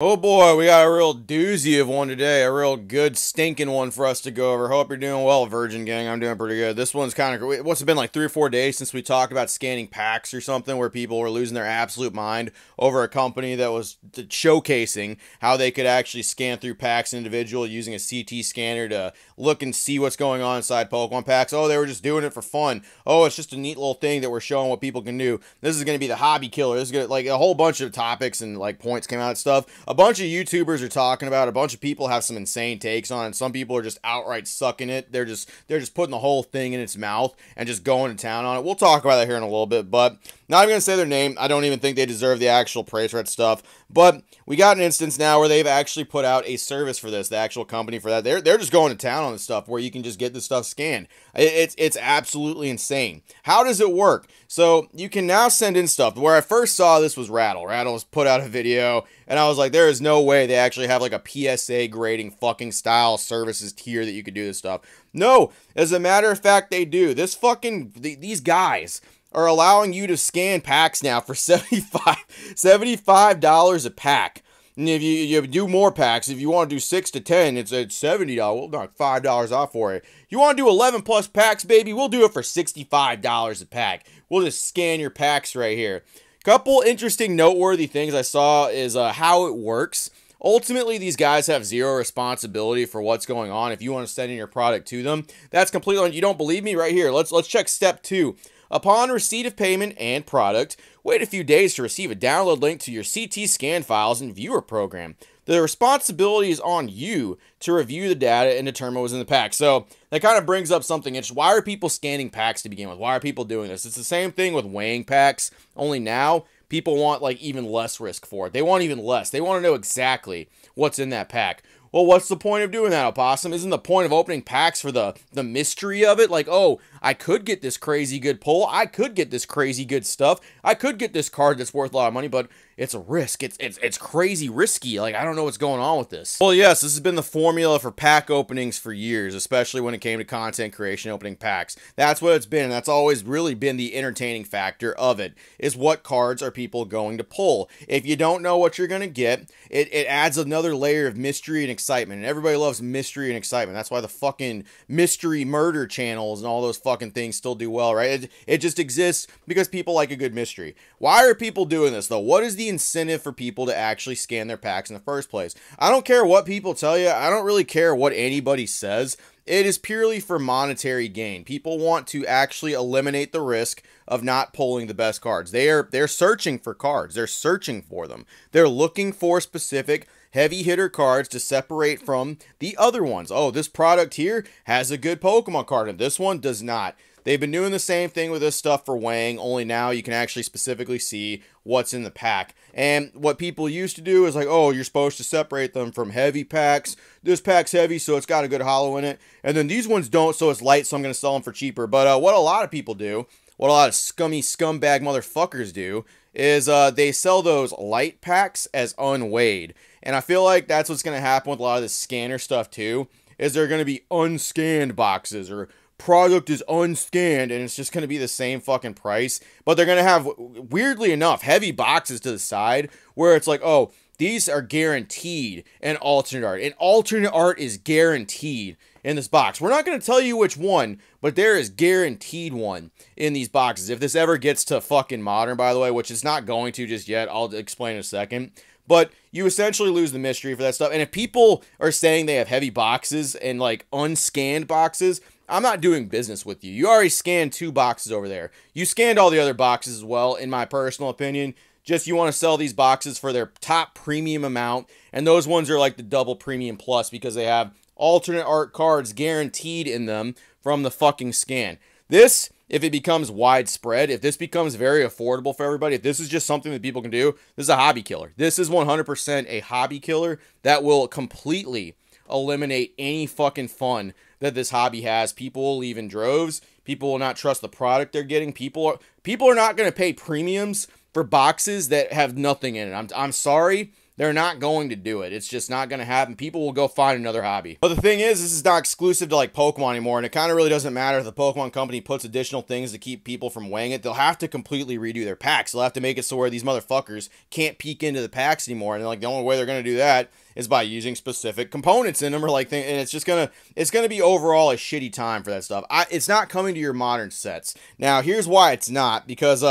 Oh boy, we got a real doozy of one today. A real good stinking one for us to go over. Hope you're doing well, Virgin Gang. I'm doing pretty good. This one's kind of, what's it been like 3 or 4 days since we talked about scanning packs or something where people were losing their absolute mind over a company that was showcasing how they could actually scan through packs individual using a CT scanner to look and see what's going on inside Pokemon packs. Oh, they were just doing it for fun. Oh, it's just a neat little thing that we're showing what people can do. This is going to be the hobby killer. This is going to, like, a whole bunch of topics and like points came out and stuff. A bunch of YouTubers are talking about it. A bunch of people have some insane takes on it. Some people are just outright sucking it. They're just putting the whole thing in its mouth and just going to town on it. We'll talk about that here in a little bit, but not even gonna say their name. I don't even think they deserve the actual praise for that stuff. But we got an instance now where they've actually put out a service for this, the actual company for that. They're just going to town on this stuff where you can just get this stuff scanned. It's absolutely insane. How does it work? So you can now send in stuff. Where I first saw this was Rattle. Rattle's put out a video, and I was like, there is no way they actually have like a PSA grading fucking style services tier that you could do this stuff. No, as a matter of fact, they do. These guys are allowing you to scan packs now for $75 a pack. And if you do more packs, if you want to do 6 to 10, it's at $70. We'll knock $5 off for it. You want to do 11 plus packs, baby? We'll do it for $65 a pack. We'll just scan your packs right here. Couple interesting noteworthy things I saw is how it works. Ultimately, these guys have zero responsibility for what's going on. If you want to send in your product to them, that's completely on. You don't believe me? Right here. Let's check step 2. Upon receipt of payment and product, wait a few days to receive a download link to your CT scan files and viewer program. The responsibility is on you to review the data and determine what's in the pack. So that kind of brings up something interesting. Why are people scanning packs to begin with? Why are people doing this? It's the same thing with weighing packs, only now people want like even less risk for it. They want even less. They want to know exactly what's in that pack. Well, what's the point of doing that, Opossum? Isn't the point of opening packs for the mystery of it? Like, oh, I could get this crazy good pull. I could get this crazy good stuff. I could get this card that's worth a lot of money, but it's a risk. It's crazy risky. Like, I don't know what's going on with this. Well, yes, this has been the formula for pack openings for years, especially when it came to content creation, opening packs. That's what it's been, and that's always really been the entertaining factor of it, is what cards are people going to pull. If you don't know what you're going to get, it adds another layer of mystery and excitement, and everybody loves mystery and excitement. That's why the fucking mystery murder channels and all those fucking things still do well, right? It just exists because people like a good mystery. Why are people doing this, though? What is the incentive for people to actually scan their packs in the first place? I don't care what people tell you. I don't really care what anybody says. It is purely for monetary gain. People want to actually eliminate the risk of not pulling the best cards. They're searching for cards. They're searching for them. They're looking for specific heavy hitter cards to separate from the other ones. Oh, this product here has a good Pokemon card and this one does not. They've been doing the same thing with this stuff for weighing, only now you can actually specifically see what's in the pack. And what people used to do is like, oh, you're supposed to separate them from heavy packs. This pack's heavy, so it's got a good holo in it. And then these ones don't, so it's light, so I'm going to sell them for cheaper. But what a lot of people do, what a lot of scummy scumbag motherfuckers do, is they sell those light packs as unweighed. And I feel like that's what's going to happen with a lot of this scanner stuff too, is they're going to be unscanned boxes, or product is unscanned, and it's just going to be the same fucking price, but they're going to have, weirdly enough, heavy boxes to the side where it's like, oh, these are guaranteed an alternate art. An alternate art is guaranteed in this box. We're not going to tell you which one, but there is guaranteed one in these boxes. If this ever gets to fucking modern, by the way, which it's not going to just yet, I'll explain in a second. But you essentially lose the mystery for that stuff. And if people are saying they have heavy boxes and like unscanned boxes, I'm not doing business with you. You already scanned 2 boxes over there. You scanned all the other boxes as well, in my personal opinion. Just you want to sell these boxes for their top premium amount. And those ones are like the double premium plus because they have alternate art cards guaranteed in them from the fucking scan. This, if it becomes widespread, if this becomes very affordable for everybody, if this is just something that people can do, this is a hobby killer. This is 100% a hobby killer that will completely eliminate any fucking fun that this hobby has. People will leave in droves. People will not trust the product they're getting. People are not going to pay premiums for boxes that have nothing in it. I'm sorry. They're not going to do it. It's just not going to happen. People will go find another hobby. But the thing is, this is not exclusive to like Pokemon anymore, and it kind of really doesn't matter if the Pokemon company puts additional things to keep people from weighing it. They'll have to completely redo their packs. They'll have to make it so where these motherfuckers can't peek into the packs anymore. And like the only way they're going to do that is by using specific components in them, or like, and it's just gonna be overall a shitty time for that stuff. It's not coming to your modern sets. Now, here's why it's not, because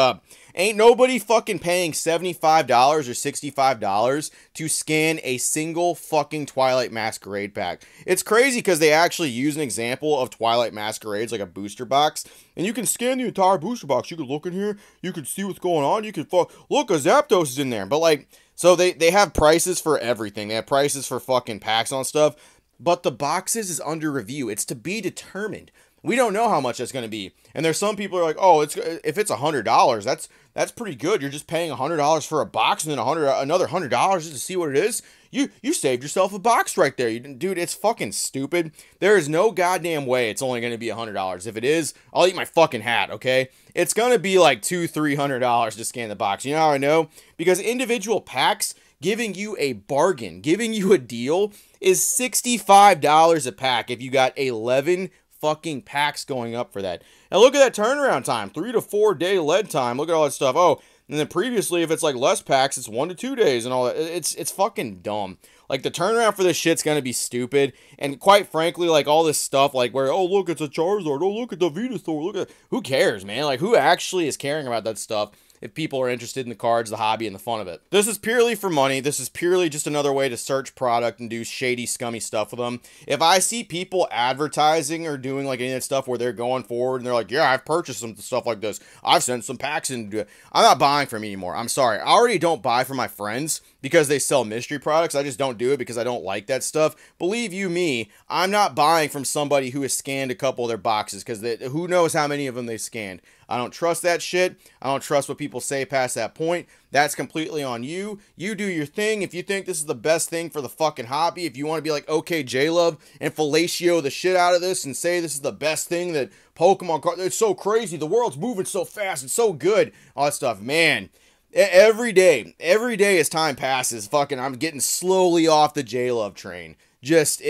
ain't nobody fucking paying $75 or $65 to scan a single fucking Twilight Masquerade pack. It's crazy because they actually use an example of Twilight Masquerades, like a booster box, and you can scan the entire booster box. You can look in here, you can see what's going on, you can look, a Zapdos is in there, but like, so they have prices for everything. They have prices for fucking packs on stuff, but the boxes is under review. It's to be determined. We don't know how much that's going to be. And there's some people who are like, oh, if it's $100, that's pretty good. You're just paying $100 for a box and then another $100 just to see what it is. You saved yourself a box right there. Dude, it's fucking stupid. There is no goddamn way it's only going to be $100. If it is, I'll eat my fucking hat, okay? It's going to be like $200-$300 to scan the box. You know how I know? Because individual packs giving you a bargain, giving you a deal is $65 a pack if you got 11 fucking packs going up for that. And look at that turnaround time, 3 to 4 day lead time. Look at all that stuff. Oh, and then previously, if it's like less packs, it's 1 to 2 days and all that. It's fucking dumb. Like, the turnaround for this shit's gonna be stupid. And quite frankly, like, all this stuff, like, where, oh, look, it's a Charizard. Oh, look at the Venusaur. Look at... Who cares, man? Like, who actually is caring about that stuff if people are interested in the cards, the hobby, and the fun of it? This is purely for money. This is purely just another way to search product and do shady, scummy stuff with them. If I see people advertising or doing like any of that stuff where they're going forward and they're like, yeah, I've purchased some stuff like this, I've sent some packs into it, I'm not buying from anymore. I'm sorry. I already don't buy from my friends because they sell mystery products. I just don't do it because I don't like that stuff. Believe you me, I'm not buying from somebody who has scanned a couple of their boxes, because who knows how many of them they scanned. I don't trust that shit. I don't trust what people say past that point. That's completely on you. You do your thing. If you think this is the best thing for the fucking hobby, if you want to be like, okay, J-Love, and fellatio the shit out of this and say this is the best thing that Pokemon cards, it's so crazy, the world's moving so fast, it's so good, all that stuff, man. Every day as time passes, fucking, I'm getting slowly off the J-Love train. Just,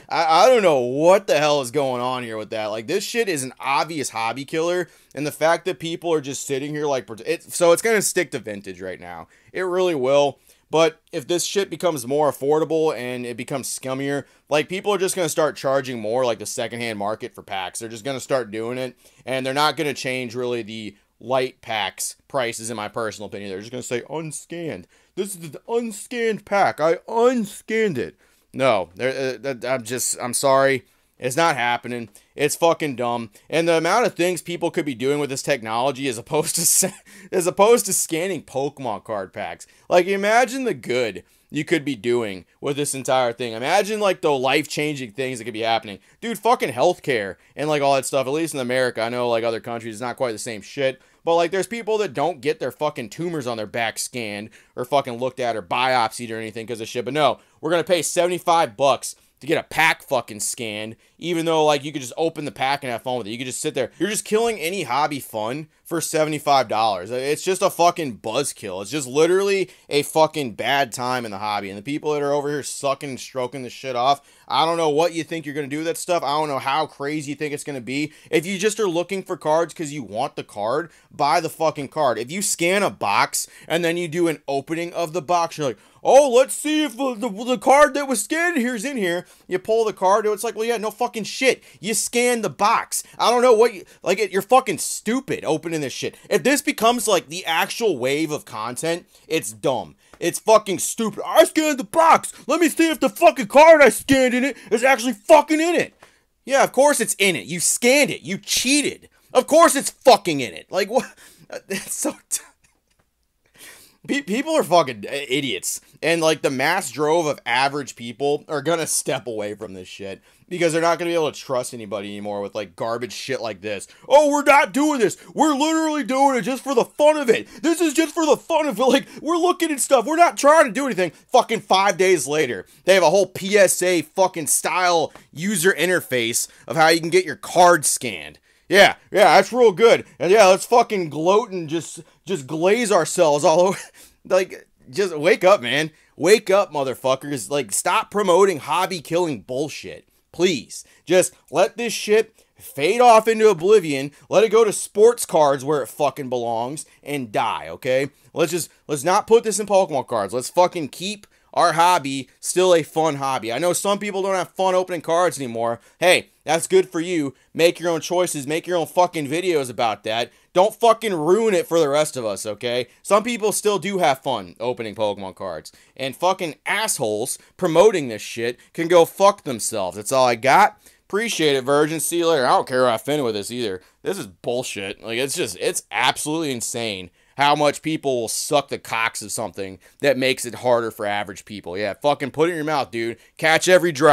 I don't know what the hell is going on here with that. Like, this shit is an obvious hobby killer, and the fact that people are just sitting here like, so it's going to stick to vintage right now. It really will. But if this shit becomes more affordable and it becomes scummier, like, people are just going to start charging more, like the secondhand market for packs. They're just going to start doing it, and they're not going to change really the light packs prices, in my personal opinion. They're just going to say unscanned. This is the unscanned pack. I unscanned it. No, I'm sorry. It's not happening. It's fucking dumb. And the amount of things people could be doing with this technology as opposed to scanning Pokemon card packs. Like, imagine the good you could be doing with this entire thing. Imagine, like, the life-changing things that could be happening. Dude, fucking healthcare and, like, all that stuff, at least in America. I know, like, other countries, it's not quite the same shit. But, like, there's people that don't get their fucking tumors on their back scanned or fucking looked at or biopsied or anything because of shit. But no, we're going to pay $75 to get a pack fucking scanned, even though, like, you could just open the pack and have fun with it. You could just sit there. You're just killing any hobby fun for $75. It's just a fucking buzzkill. It's just literally a fucking bad time in the hobby. And the people that are over here sucking and stroking this shit off, I don't know what you think you're going to do with that stuff. I don't know how crazy you think it's going to be. If you just are looking for cards because you want the card, buy the fucking card. If you scan a box and then you do an opening of the box, you're like, oh, let's see if the card that was scanned here's in here. You pull the card, it's like, well, yeah, no fucking shit. You scanned the box. I don't know what you, like, you're fucking stupid opening this shit. If this becomes, like, the actual wave of content, it's dumb. It's fucking stupid. I scanned the box. Let me see if the fucking card I scanned in it is actually fucking in it. Yeah, of course it's in it. You scanned it. You cheated. Of course it's fucking in it. Like, what? That's so... People are fucking idiots, and like the mass drove of average people are gonna step away from this shit because they're not gonna be able to trust anybody anymore with like garbage shit like this. Oh, we're not doing this. We're literally doing it just for the fun of it. This is just for the fun of it. Like, we're looking at stuff. We're not trying to do anything. Fucking 5 days later, they have a whole PSA fucking style user interface of how you can get your card scanned. Yeah, that's real good. And yeah, let's fucking gloat and just glaze ourselves all over. Like, Just wake up, man. Wake up, motherfuckers. Like, stop promoting hobby killing bullshit. Please. Just let this shit fade off into oblivion. Let it go to sports cards where it fucking belongs and die, okay? Let's not put this in Pokemon cards. Let's fucking keep our hobby still a fun hobby. I know some people don't have fun opening cards anymore. Hey, that's good for you. Make your own choices. Make your own fucking videos about that. Don't fucking ruin it for the rest of us, okay? Some people still do have fun opening Pokemon cards. And fucking assholes promoting this shit can go fuck themselves. That's all I got. Appreciate it, Virgin. See you later. I don't care how I fin with this either. This is bullshit. Like, it's absolutely insane how much people will suck the cocks of something that makes it harder for average people. Yeah, fucking put it in your mouth, dude. Catch every drop.